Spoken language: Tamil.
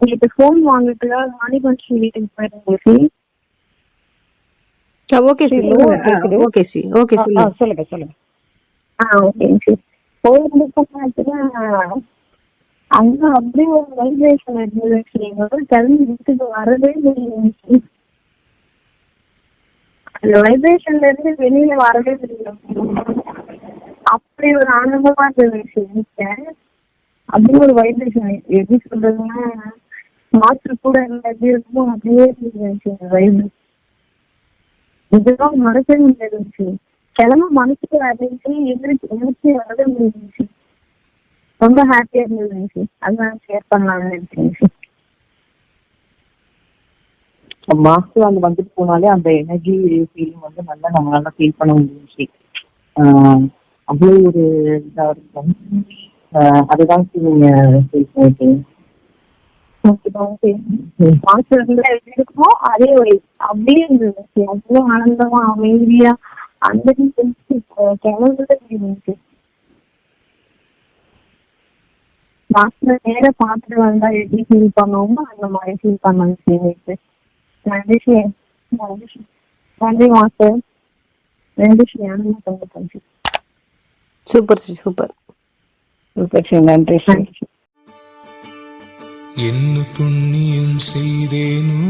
உங்களுக்கு ஃபோன் வாங்கிட்டு வாணிபன் வீட்டுக்கு போயிருந்தேன். ஓகே ஓகே சி ஓகே சொல்லுங்க சொல்லுங்க. ஓகேங்க சார். போயிருந்துச்சுன்னா அங்க அப்படியே ஒரு வைப்ரேஷன் இருந்துச்சு. எங்களோட கிளம்பி வீட்டுக்கு வரவே முடியல. அந்த வைப்ரேஷன்ல இருந்து வெளியில வரவே முடியல. அப்படி ஒரு ஆனந்தமா இருந்துச்சு வீட்டேன். அப்படி ஒரு வைப்ரேஷன் எப்படி சொல்றதுன்னா மாற்று கூட எப்படி இருக்குமோ அப்படியே இருந்துச்சு வைப்ரேஷன். இதுதான் மனசே இருந்துச்சு. கிளம்ப மனசுக்கு இருந்துச்சு, எந்திரிச்சு வரவே முடிஞ்சிச்சு. ரொம்ப ஹாப்பியா இருந்துச்சு. அதனால ஷேர் பண்ணலாம்னு நினைச்சேன். மாஸ்டர் அங்க வந்துட்டு போனாலே அந்த எனர்ஜி ஃபீலிங் வந்து நல்லா நம்மளால ஃபீல் பண்ண முடிஞ்சிச்சு. அவ்வளோ ஒரு இதா இருக்கும். அதுதான் நீங்க ஃபீல் பண்ணிட்டீங்க. இருக்குமோ அதே ஒரு அப்படியே இருந்துச்சு. அவ்வளவு ஆனந்தமா அமைதியா அந்த கிளம்புறது இருந்துச்சு. மாஸ்டர் நேர பார்த்துட்டு வந்தா எப்படி ஃபீல் பண்ணுவோமோ அந்த மாதிரி ஃபீல் பண்ணாங்க. நன்றி நன்றி மாஸ்டர். நன்றி ஸ்ரீ. சூப்பர் சூப்பர் நன்றி. என்ன புண்ணியம் செய்தேனோ